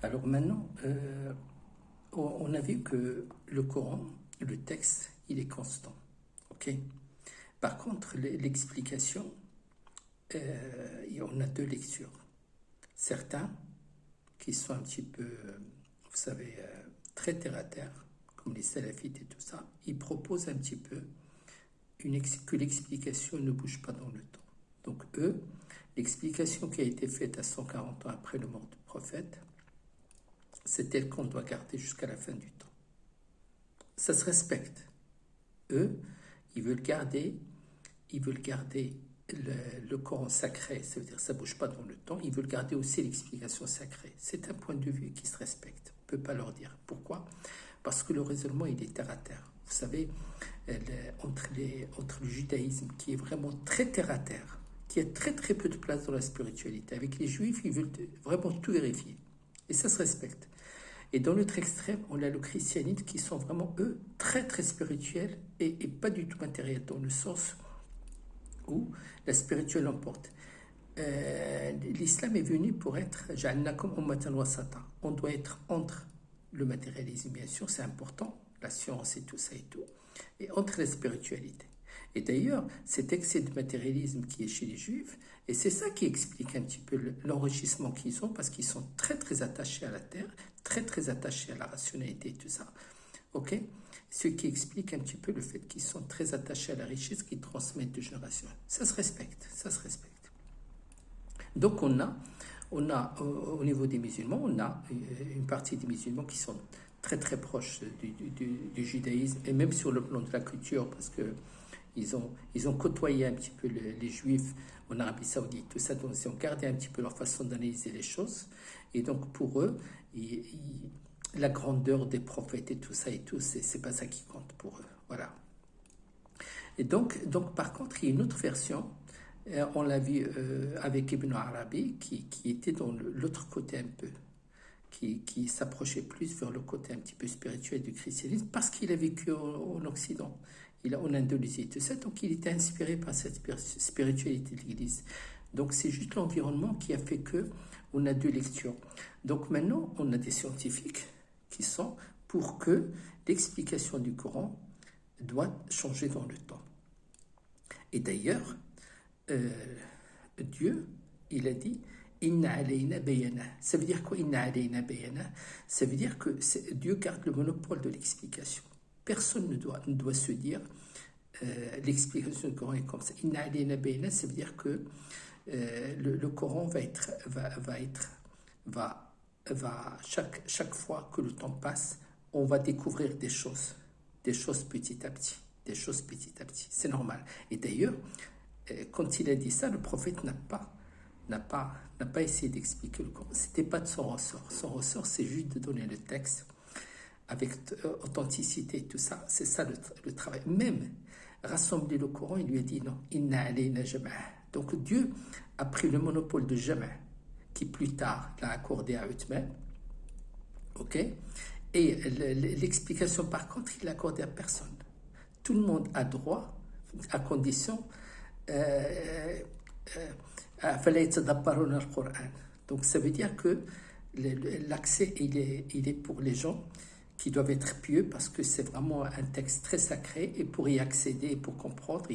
Alors maintenant, on a vu que le Coran, le texte, il est constant. Ok. Par contre, l'explication, on a deux lectures. Certains qui sont un petit peu, vous savez, très terre à terre, comme les salafites et tout ça, ils proposent un petit peu que l'explication ne bouge pas dans le temps. Donc eux, l'explication qui a été faite à 140 ans après le mort du prophète, c'est elle qu'on doit garder jusqu'à la fin du temps. Ça se respecte. Eux, ils veulent garder le Coran sacré, ça veut dire ça ne bouge pas dans le temps, ils veulent garder aussi l'explication sacrée. C'est un point de vue qui se respecte. On ne peut pas leur dire. Pourquoi? Parce que le raisonnement, il est terre à terre. Vous savez, entre le judaïsme, qui est vraiment très terre à terre, qui a très très peu de place dans la spiritualité, avec les juifs, ils veulent vraiment tout vérifier. Et ça se respecte. Et dans l'autre extrême, on a le christianisme qui sont vraiment, eux, très très spirituels et pas du tout matériels, dans le sens où la spirituelle l'emporte. L'islam est venu pour être ja'alnakum ummatan wasata. On doit être entre le matérialisme, bien sûr, c'est important, la science et tout ça et tout, et entre la spiritualité. Et d'ailleurs, cet excès de matérialisme qui est chez les juifs, et c'est ça qui explique un petit peu l'enrichissement qu'ils ont, parce qu'ils sont très très attachés à la terre, très très attachés à la rationalité et tout ça. Ok? Ce qui explique un petit peu le fait qu'ils sont très attachés à la richesse qu'ils transmettent de génération. Ça se respecte, ça se respecte. Donc on a au niveau des musulmans, on a une partie des musulmans qui sont très très proches du judaïsme, et même sur le plan de la culture, parce que ils ont côtoyé un petit peu les juifs en Arabie Saoudite, tout ça, donc ils ont gardé un petit peu leur façon d'analyser les choses, et donc pour eux, la grandeur des prophètes et tout ça et tout, c'est pas ça qui compte pour eux, voilà. Et donc par contre, il y a une autre version, on l'a vu avec Ibn Arabi, qui était dans l'autre côté un peu, qui s'approchait plus vers le côté un petit peu spirituel du christianisme, parce qu'il a vécu en Occident, en Indonésie, tout ça, donc il était inspiré par cette spiritualité de l'Église. Donc c'est juste l'environnement qui a fait que on a deux lectures. Donc maintenant, on a des scientifiques qui sont pour que l'explication du Coran doit changer dans le temps. Et d'ailleurs, Dieu, il a dit Inna alayna bayana. Ça veut dire quoi, Inna alayna bayana? Ça veut dire que Dieu garde le monopole de l'explication. Personne ne doit se dire l'explication du Coran est comme ça. Inna alayna bayana, ça veut dire que le Coran va chaque fois que le temps passe, on va découvrir des choses petit à petit, C'est normal. Et d'ailleurs, quand il a dit ça, le prophète n'a pas essayé d'expliquer le Coran. C'était pas de son ressort. Son ressort, c'est juste de donner le texte avec authenticité et tout ça. C'est ça le travail. Même rassembler le Coran, il lui a dit non. Inna alayna jama'. Donc Dieu a pris le monopole de jama', qui plus tard l'a accordé à Uthman. Ok? Et l'explication, par contre, il l'a accordé à personne. Tout le monde a droit, à condition donc ça veut dire que l'accès il est pour les gens qui doivent être pieux, parce que c'est vraiment un texte très sacré, et pour y accéder et pour comprendre,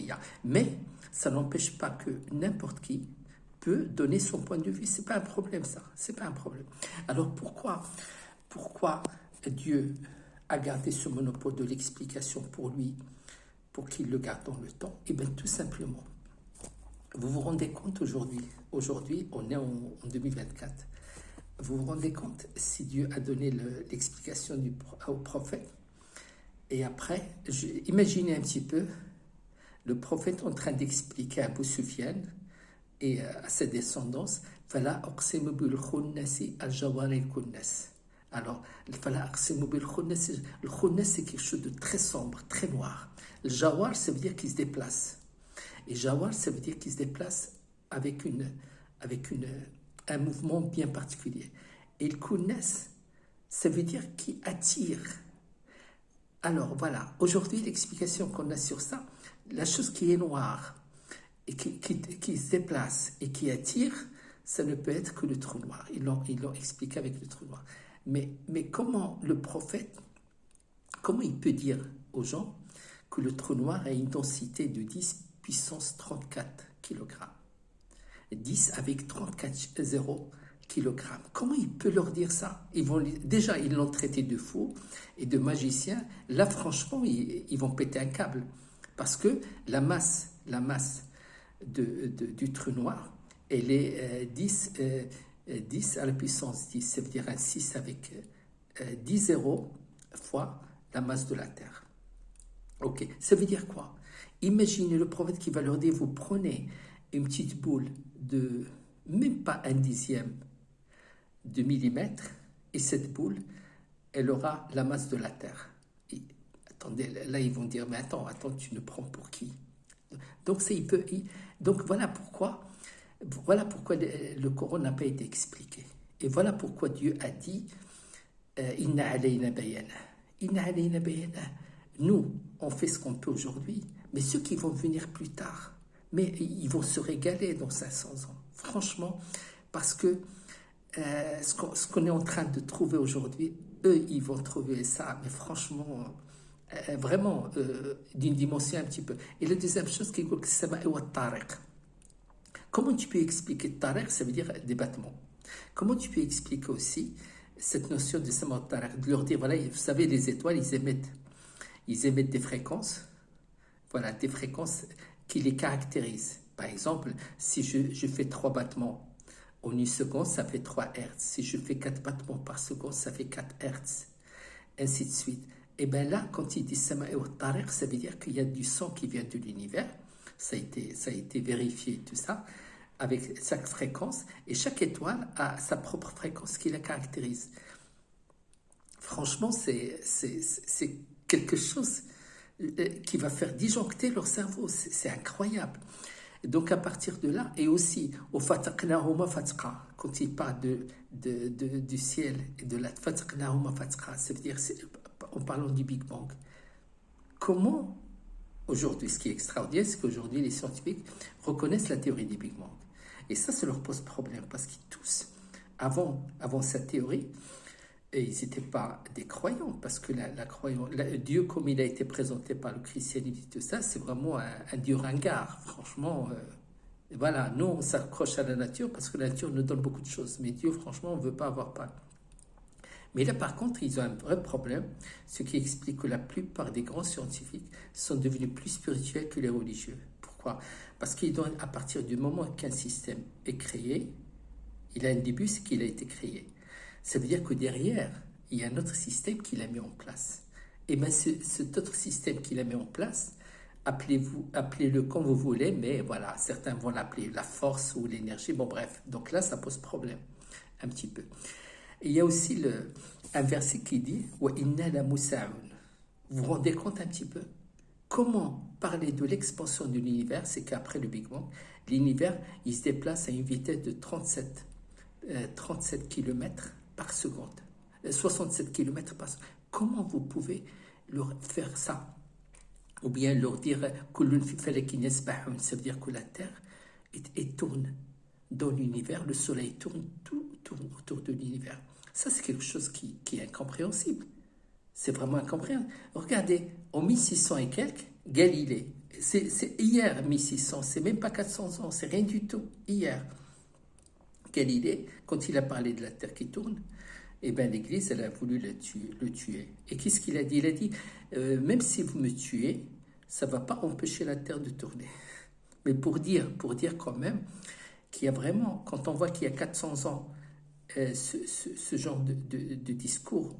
mais ça n'empêche pas que n'importe qui peut donner son point de vue. C'est pas un problème, ça, c'est pas un problème. Alors pourquoi Dieu a gardé ce monopole de l'explication pour lui, pour qu'il le garde dans le temps? Eh bien, tout simplement, vous vous rendez compte aujourd'hui, on est en 2024, vous vous rendez compte si Dieu a donné l'explication au prophète, et après, imaginez un petit peu le prophète en train d'expliquer à Abu Sufyan et à sa descendance, Fala aqsimu bil khunnasi al-jawari al-kunnas. Alors, le khunnas, c'est quelque chose de très sombre, très noir. Le jawar, ça veut dire qu'il se déplace. Et jawar, ça veut dire qu'il se déplace avec un mouvement bien particulier. Et le kunnas, ça veut dire qu'il attire. Alors voilà, aujourd'hui, l'explication qu'on a sur ça, la chose qui est noire et qui se déplace et qui attire, ça ne peut être que le trou noir. Ils l'ont expliqué avec le trou noir. Mais comment le prophète, comment il peut dire aux gens que le trou noir a une densité de 10 puissance 34 kg? 10 avec 34 zéros kg. Comment il peut leur dire ça? Déjà, ils l'ont traité de fou et de magicien. Là, franchement, ils vont péter un câble. Parce que la masse du trou noir, elle est 10 à la puissance 10. Ça veut dire un 6 avec 10 zéros fois la masse de la Terre. Ok, ça veut dire quoi? Imaginez le prophète qui va leur dire, vous prenez une petite boule de même pas un dixième de millimètre, et cette boule, elle aura la masse de la Terre. Et, attendez, là ils vont dire, mais attends, tu nous prends pour qui? Donc, donc voilà pourquoi le Coran n'a pas été expliqué. Et voilà pourquoi Dieu a dit, Inna alayna bayana. Inna alayna bayana. Nous, on fait ce qu'on peut aujourd'hui, mais ceux qui vont venir plus tard, mais ils vont se régaler dans 500 ans. Franchement, parce que ce qu'on est en train de trouver aujourd'hui, eux, ils vont trouver ça, mais franchement, vraiment, d'une dimension un petit peu. Et la deuxième chose, qui est sama wa tariq. Comment tu peux expliquer tariq? Ça veut dire des battements. Comment tu peux expliquer aussi cette notion de sama wa tariq, de leur dire, voilà, vous savez, les étoiles, ils émettent des fréquences, voilà, des fréquences qui les caractérisent. Par exemple, si je fais 3 battements en une seconde, ça fait 3 Hertz. Si je fais 4 battements par seconde, ça fait 4 Hertz. Ainsi de suite. Et bien là, quand il dit Sama et Tariq, ça veut dire qu'il y a du son qui vient de l'univers. Ça a été vérifié, tout ça, avec chaque fréquence. Et chaque étoile a sa propre fréquence qui la caractérise. Franchement, c'est quelque chose qui va faire disjoncter leur cerveau. C'est incroyable. Donc à partir de là, et aussi au fataqnahuma fatqa, quand il parle du ciel et de la fataqnahuma fatqa, ça veut dire en parlant du Big Bang. Comment aujourd'hui, ce qui est extraordinaire, c'est qu'aujourd'hui les scientifiques reconnaissent la théorie du Big Bang. Et ça leur pose problème parce qu'ils tous, avant cette théorie, et ils n'étaient pas des croyants, parce que Dieu, comme il a été présenté par le christianisme et tout ça, c'est vraiment un Dieu ringard. Franchement, voilà, nous, on s'accroche à la nature, parce que la nature nous donne beaucoup de choses. Mais Dieu, franchement, on ne veut pas avoir peur. Mais là, par contre, ils ont un vrai problème, ce qui explique que la plupart des grands scientifiques sont devenus plus spirituels que les religieux. Pourquoi? Parce qu'à partir du moment qu'un système est créé, il a un début, c'est qu'il a été créé. Ça veut dire que derrière, il y a un autre système qu'il a mis en place. Et bien, cet autre système qu'il a mis en place, appelez-le comme vous voulez, mais voilà, certains vont l'appeler la force ou l'énergie. Bon, bref, donc là, ça pose problème, un petit peu. Et il y a aussi un verset qui dit « Wa inna la musa'un ». Vous vous rendez compte un petit peu? Comment parler de l'expansion de l'univers? C'est qu'après le Big Bang, l'univers, il se déplace à une vitesse de 37 km par seconde, 67 km par seconde. Comment vous pouvez leur faire ça? Ou bien leur dire que ça veut dire que la Terre tourne dans l'univers, le Soleil tourne tout autour de l'univers. Ça, c'est quelque chose qui est incompréhensible. C'est vraiment incompréhensible. Regardez, en 1600 et quelques, Galilée, c'est hier 1600, c'est même pas 400 ans, c'est rien du tout, hier. Galilée, quand il a parlé de la Terre qui tourne, eh bien l'Église, elle a voulu le tuer. Et qu'est-ce qu'il a dit? Il a dit, même si vous me tuez, ça ne va pas empêcher la Terre de tourner. Mais pour dire quand même qu'il y a vraiment, quand on voit qu'il y a 400 ans, ce genre de discours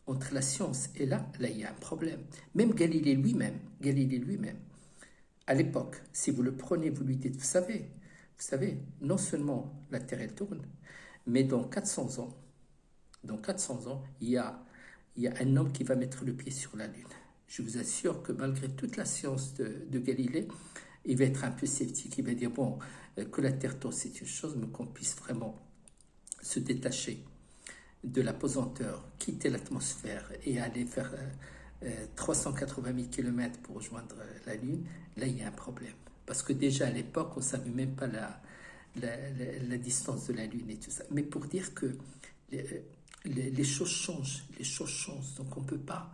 entre la science et là, il y a un problème. Même Galilée lui-même, à l'époque, si vous le prenez, vous lui dites, vous savez, non seulement la Terre elle tourne, mais dans 400 ans, il y a un homme qui va mettre le pied sur la Lune. Je vous assure que malgré toute la science de Galilée, il va être un peu sceptique. Il va dire, bon, que la Terre tourne, c'est une chose, mais qu'on puisse vraiment se détacher de la pesanteur, quitter l'atmosphère et aller faire 380 000 km pour rejoindre la Lune, là, il y a un problème. Parce que déjà, à l'époque, on ne savait même pas la distance de la Lune et tout ça. Mais pour dire que les choses changent, les choses changent. Donc on peut pas.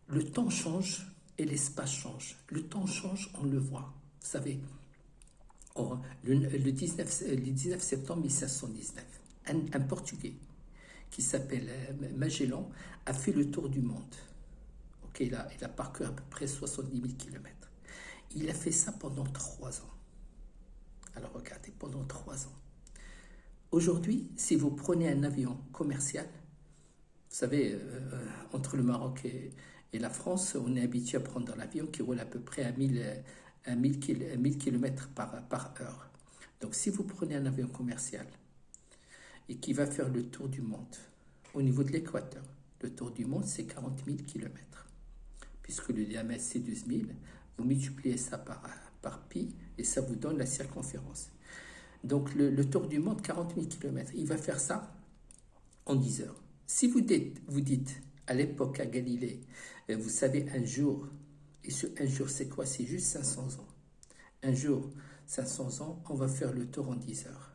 Le temps change et l'espace change. Le temps change, on le voit. Vous savez, le 19 septembre 1519, un Portugais qui s'appelle Magellan a fait le tour du monde. Okay, il a parcouru à peu près 70 000 km. Il a fait ça pendant 3 ans. Alors regardez, pendant 3 ans. Aujourd'hui, si vous prenez un avion commercial, vous savez, entre le Maroc et la France, on est habitué à prendre l'avion qui roule à peu près à 1000 km par heure. Donc si vous prenez un avion commercial et qui va faire le tour du monde, au niveau de l'équateur, le tour du monde c'est 40 000 km. Puisque le diamètre c'est 12 000, vous multipliez ça par pi et ça vous donne la circonférence. Donc le tour du monde, 40 000 km, il va faire ça en 10 heures. Si vous dites à l'époque à Galilée, vous savez, un jour, et un jour c'est quoi? C'est juste 500 ans. Un jour, 500 ans, on va faire le tour en 10 heures.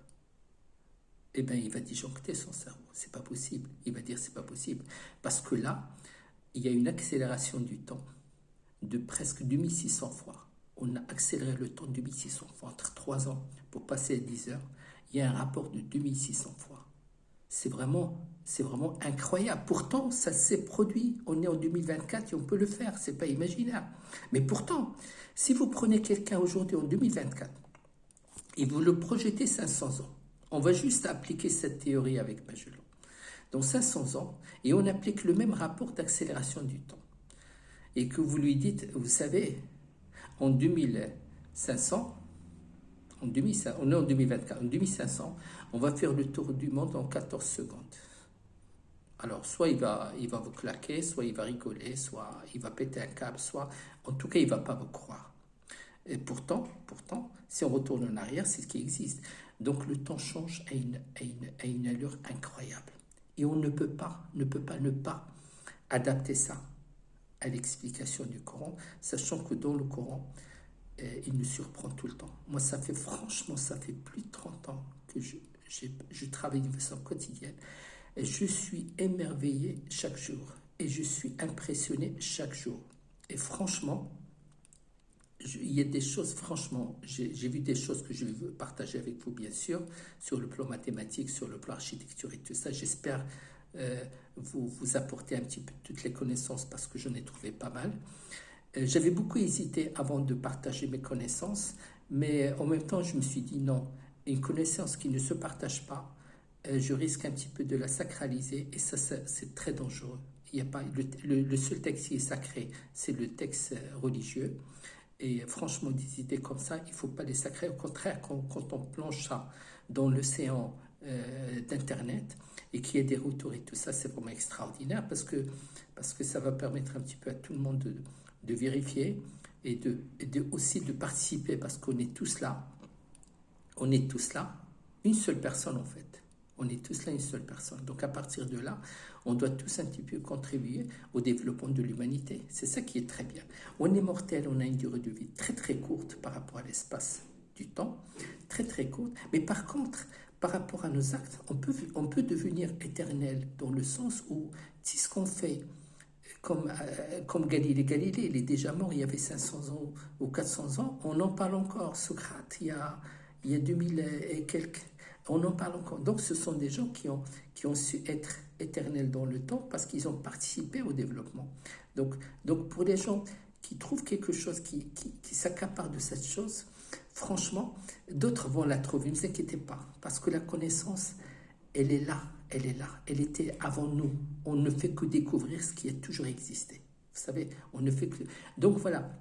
Eh bien, il va disjoncter son cerveau. C'est pas possible. Il va dire c'est pas possible. Parce que là, il y a une accélération du temps de presque 2600 fois. On a accéléré le temps de 2600 fois entre 3 ans pour passer à 10 heures. Il y a un rapport de 2600 fois. C'est vraiment incroyable. Pourtant, ça s'est produit. On est en 2024 et on peut le faire. C'est pas imaginaire. Mais pourtant, si vous prenez quelqu'un aujourd'hui en 2024 et vous le projetez 500 ans, on va juste appliquer cette théorie avec Magellan. Donc 500 ans, et on applique le même rapport d'accélération du temps. Et que vous lui dites, vous savez, en 2500, on est en 2024, en 2500, on va faire le tour du monde en 14 secondes. Alors, soit il va vous claquer, soit il va rigoler, soit il va péter un câble, soit, en tout cas, il ne va pas vous croire. Et pourtant, si on retourne en arrière, c'est ce qui existe. Donc, le temps change à une allure incroyable. Et on ne peut pas ne pas adapter ça à l'explication du Coran, sachant que dans le Coran, il nous surprend tout le temps. Moi, ça fait plus de 30 ans que je travaille de façon quotidienne. Et je suis émerveillé chaque jour. Et je suis impressionné chaque jour. Et franchement, il y a des choses, franchement, j'ai vu des choses que je veux partager avec vous, bien sûr, sur le plan mathématique, sur le plan architecture et tout ça. J'espère vous apporter un petit peu toutes les connaissances parce que j'en ai trouvé pas mal. J'avais beaucoup hésité avant de partager mes connaissances, mais en même temps, je me suis dit non, une connaissance qui ne se partage pas, je risque un petit peu de la sacraliser et ça c'est très dangereux. Il y a pas, le seul texte qui est sacré, c'est le texte religieux. Et franchement, des idées comme ça, il ne faut pas les sacrer. Au contraire, quand on plonge ça dans l'océan d'Internet et qu'il y ait des retours et tout ça, c'est vraiment extraordinaire parce que ça va permettre un petit peu à tout le monde de vérifier et aussi de participer parce qu'on est tous là. On est tous là, une seule personne en fait. On est tous là, une seule personne. Donc à partir de là, on doit tous un petit peu contribuer au développement de l'humanité. C'est ça qui est très bien. On est mortel, on a une durée de vie très très courte par rapport à l'espace du temps, très très courte. Mais par contre, par rapport à nos actes, on peut devenir éternel dans le sens où si ce qu'on fait, comme Galilée, il est déjà mort, il y avait 500 ans ou 400 ans, on en parle encore. Socrate, il y a 2000 et quelques. On en parle encore. Donc, ce sont des gens qui ont su être éternels dans le temps parce qu'ils ont participé au développement. Donc pour les gens qui trouvent quelque chose, qui s'accaparent de cette chose, franchement, d'autres vont la trouver. Ne vous inquiétez pas, parce que la connaissance, elle est là. Elle était avant nous. On ne fait que découvrir ce qui a toujours existé. Vous savez, on ne fait que... Donc, voilà.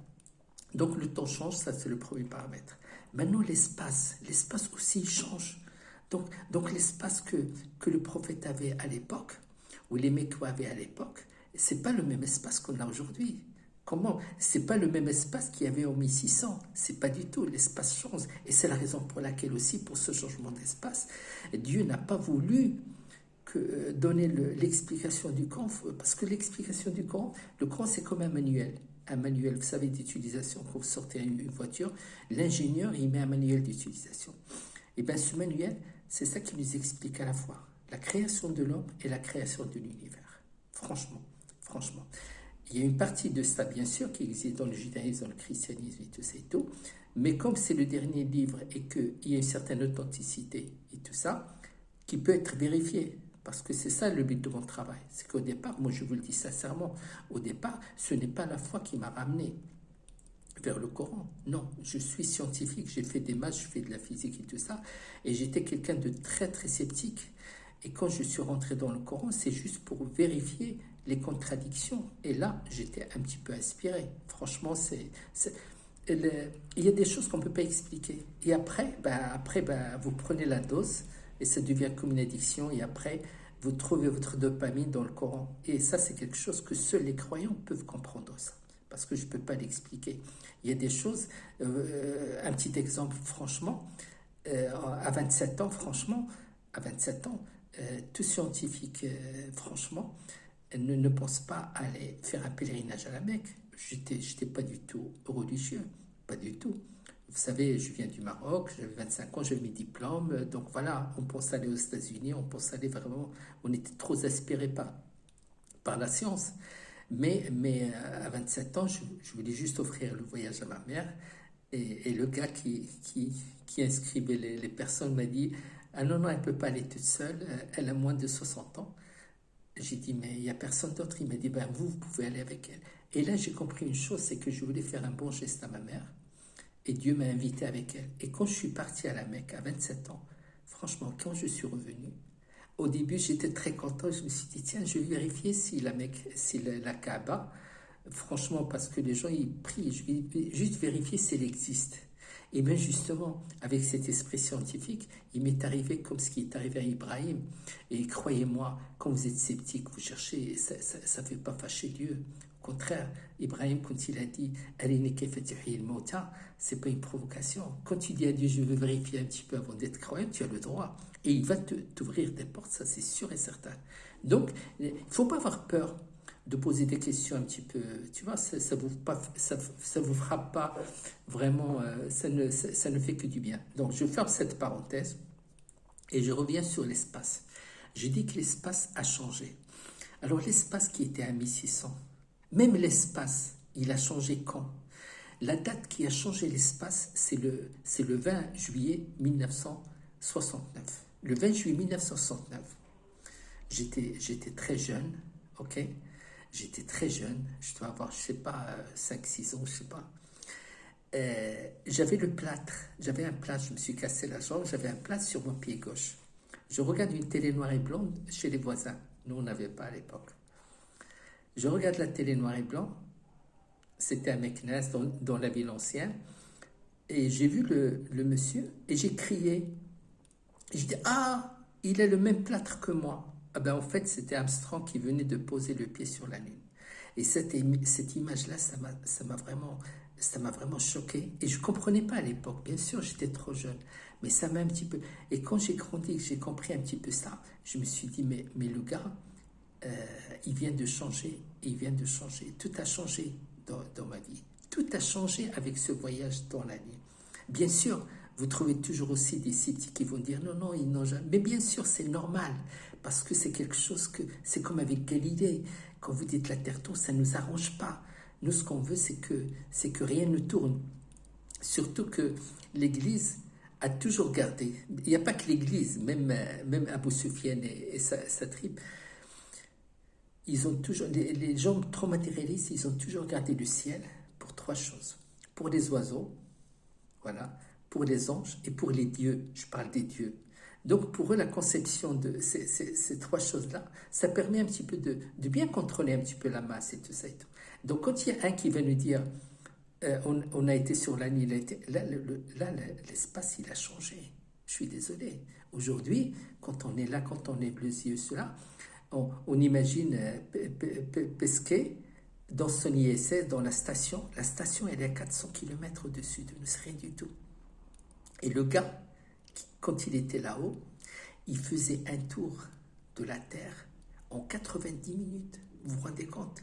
Donc, le temps change, ça, c'est le premier paramètre. Maintenant, l'espace aussi change. Donc l'espace que le prophète avait à l'époque, ou les Mécois avaient à l'époque, c'est pas le même espace qu'on a aujourd'hui. Comment? C'est pas le même espace qu'il y avait en 1600. C'est pas du tout. L'espace change. Et c'est la raison pour laquelle aussi, pour ce changement d'espace, Dieu n'a pas voulu donner l'explication du Coran, parce que l'explication du Coran, le Coran c'est comme un manuel. Un manuel, vous savez, d'utilisation. Quand vous sortez une voiture, l'ingénieur, il met un manuel d'utilisation. Et bien ce manuel, c'est ça qui nous explique à la fois la création de l'homme et la création de l'univers. Franchement, franchement. Il y a une partie de ça, bien sûr, qui existe dans le judaïsme, dans le christianisme et tout ça et tout. Mais comme c'est le dernier livre et qu'il y a une certaine authenticité et tout ça, qui peut être vérifié. Parce que c'est ça le but de mon travail. C'est qu'au départ, moi je vous le dis sincèrement, au départ, ce n'est pas la foi qui m'a ramené vers le Coran. Non, je suis scientifique, j'ai fait des maths, je fais de la physique et tout ça. Et j'étais quelqu'un de très très sceptique. Et quand je suis rentré dans le Coran, c'est juste pour vérifier les contradictions. Et là, j'étais un petit peu inspiré. Franchement, il y a des choses qu'on ne peut pas expliquer. Et après, vous prenez la dose et ça devient comme une addiction. Et après, vous trouvez votre dopamine dans le Coran. Et ça, c'est quelque chose que seuls les croyants peuvent comprendre ça. Parce que je ne peux pas l'expliquer. Il y a des choses, un petit exemple, franchement, à 27 ans, franchement, à 27 ans, tout scientifique, franchement, ne pense pas aller faire un pèlerinage à la Mecque. J'étais pas du tout religieux, pas du tout. Vous savez, je viens du Maroc, j'avais 25 ans, j'avais mes diplômes, donc voilà, on pense aller aux États-Unis, on pense aller vraiment, on était trop aspiré par la science. Mais à 27 ans, je voulais juste offrir le voyage à ma mère. Et le gars qui inscrivait les personnes m'a dit: ah non, non, elle ne peut pas aller toute seule, elle a moins de 60 ans. J'ai dit: mais il n'y a personne d'autre. Il m'a dit: ben vous pouvez aller avec elle. Et là, j'ai compris une chose, c'est que je voulais faire un bon geste à ma mère. Et Dieu m'a invité avec elle. Et quand je suis parti à la Mecque à 27 ans, franchement, quand je suis revenu, au début, j'étais très content. Je me suis dit: tiens, je vais vérifier si la Mecque, si la Kaaba, franchement, parce que les gens, ils prient, je vais juste vérifier si elle existe. Et bien justement, avec cet esprit scientifique, il m'est arrivé comme ce qui est arrivé à Ibrahim. Et croyez-moi, quand vous êtes sceptique, vous cherchez, ça ne fait pas fâcher Dieu. Au contraire, Ibrahim, quand il a dit c'est pas une provocation. Quand tu dis à Dieu: je veux vérifier un petit peu avant d'être croyant, tu as le droit. Et il va t'ouvrir des portes, ça c'est sûr et certain. Donc, il ne faut pas avoir peur de poser des questions un petit peu, tu vois, ça vous frappe pas vraiment, ça ne fait que du bien. Donc, je ferme cette parenthèse et je reviens sur l'espace. Je dis que l'espace a changé. Alors, l'espace qui était à 1600, même l'espace, il a changé quand? La date qui a changé l'espace, c'est le 20 juillet 1969. Le 20 juillet 1969, j'étais très jeune, ok? J'étais très jeune, je dois avoir, je sais pas, 5-6 ans, je sais pas. J'avais un plâtre, je me suis cassé la jambe, j'avais un plâtre sur mon pied gauche. Je regarde une télé noire et blanc chez les voisins. Nous, on n'avait pas à l'époque. Je regarde la télé noir et blanc. C'était à Meknès, dans la ville ancienne. Et j'ai vu le monsieur et j'ai crié. Et je dis: ah, il a le même plâtre que moi. Ah ben, en fait, c'était Armstrong qui venait de poser le pied sur la Lune. Et cette image-là, ça m'a vraiment choqué. Et je ne comprenais pas à l'époque. Bien sûr, j'étais trop jeune. Mais ça m'a un petit peu... Et quand j'ai grandi, que j'ai compris un petit peu ça, je me suis dit: mais le gars, il vient de changer. Il vient de changer. Tout a changé dans ma vie. Tout a changé avec ce voyage dans la nuit. Bien sûr, vous trouvez toujours aussi des sceptiques qui vont dire: non, non, ils n'ont jamais... Mais bien sûr, c'est normal, parce que c'est quelque chose que... C'est comme avec Galilée. Quand vous dites la Terre tourne, ça ne nous arrange pas. Nous, ce qu'on veut, c'est que rien ne tourne. Surtout que l'Église a toujours gardé... Il n'y a pas que l'Église, même Abou Soufiane et sa tribu, ils ont toujours... Les gens trop matérialistes, ils ont toujours gardé le ciel pour 3 choses. Pour les oiseaux, voilà, pour les anges et pour les dieux. Je parle des dieux. Donc pour eux, la conception de ces 3 choses-là, ça permet un petit peu de bien contrôler un petit peu la masse et tout ça et tout. Donc quand il y a un qui va nous dire on a été sur la Lune, l'espace il a changé. Je suis désolé. Aujourd'hui, quand on est là, quand on lève les yeux sur là, on imagine Pesquet dans son ISS, dans la station. La station, elle est à 400 km au-dessus de nous, c'est rien du tout. Et le gars, quand il était là-haut, il faisait un tour de la Terre en 90 minutes. Vous vous rendez compte?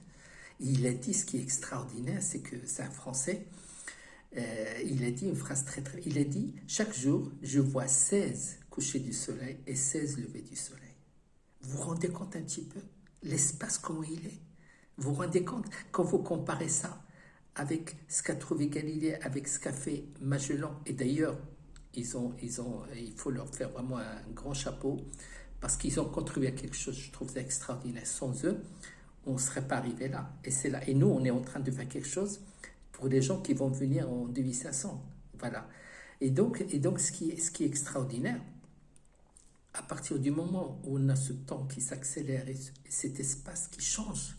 Et il a dit, ce qui est extraordinaire, c'est que c'est un Français, Il a dit une phrase il a dit, chaque jour, je vois 16 couchers du soleil et 16 levées du soleil. Vous vous rendez compte un petit peu l'espace, comment il est? Vous vous rendez compte quand vous comparez ça avec ce qu'a trouvé Galilée, avec ce qu'a fait Magellan, et d'ailleurs, il faut leur faire vraiment un grand chapeau, parce qu'ils ont contribué à quelque chose, je trouve ça extraordinaire. Sans eux, on ne serait pas arrivé là. Et c'est là. Et nous, on est en train de faire quelque chose pour les gens qui vont venir en 2500. Voilà. Et donc ce qui est extraordinaire, à partir du moment où on a ce temps qui s'accélère et cet espace qui change,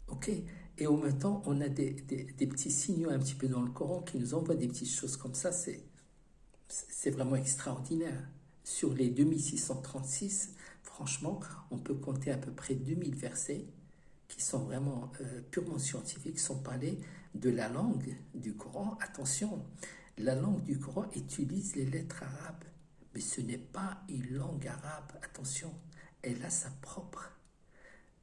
ok, et en même temps, on a des petits signaux un petit peu dans le Coran qui nous envoient des petites choses comme ça, c'est vraiment extraordinaire. Sur les 2636, franchement, on peut compter à peu près 2000 versets qui sont vraiment purement scientifiques, sont parlés de la langue du Coran. Attention, la langue du Coran utilise les lettres arabes, mais ce n'est pas une langue arabe. Attention, elle a sa propre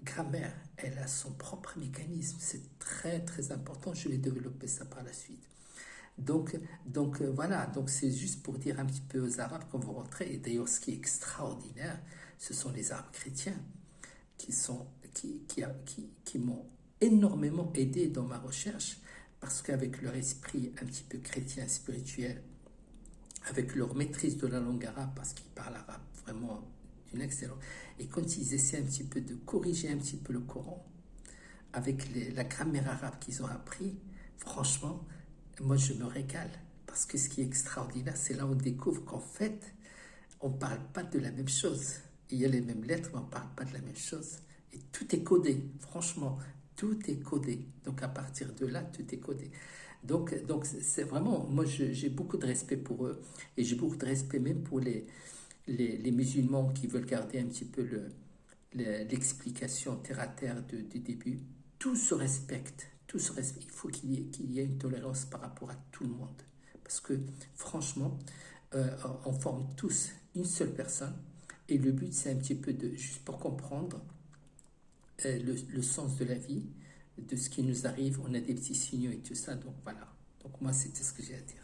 grammaire, elle a son propre mécanisme. C'est très très important, je vais développer ça par la suite. Donc voilà, donc c'est juste pour dire un petit peu aux Arabes quand vous rentrez, et d'ailleurs ce qui est extraordinaire, ce sont les Arabes chrétiens qui m'ont énormément aidé dans ma recherche, parce qu'avec leur esprit un petit peu chrétien, spirituel, avec leur maîtrise de la langue arabe, parce qu'ils parlent arabe vraiment d'une excellente, et quand ils essaient un petit peu de corriger un petit peu le Coran, avec la grammaire arabe qu'ils ont appris, franchement, moi je me régale, parce que ce qui est extraordinaire, c'est là où on découvre qu'en fait, on ne parle pas de la même chose. Il y a les mêmes lettres, mais on ne parle pas de la même chose. Et tout est codé, franchement, tout est codé. Donc à partir de là, tout est codé. Donc c'est vraiment, moi j'ai beaucoup de respect pour eux, et j'ai beaucoup de respect même pour les musulmans qui veulent garder un petit peu l'explication terre à terre du début. Tout se respecte, tout se respecte. Il faut qu'il y ait une tolérance par rapport à tout le monde. Parce que franchement, on forme tous une seule personne, et le but c'est un petit peu juste pour comprendre le sens de la vie, de ce qui nous arrive, on a des petits signaux et tout ça, donc voilà. Donc moi c'était ce que j'ai à dire.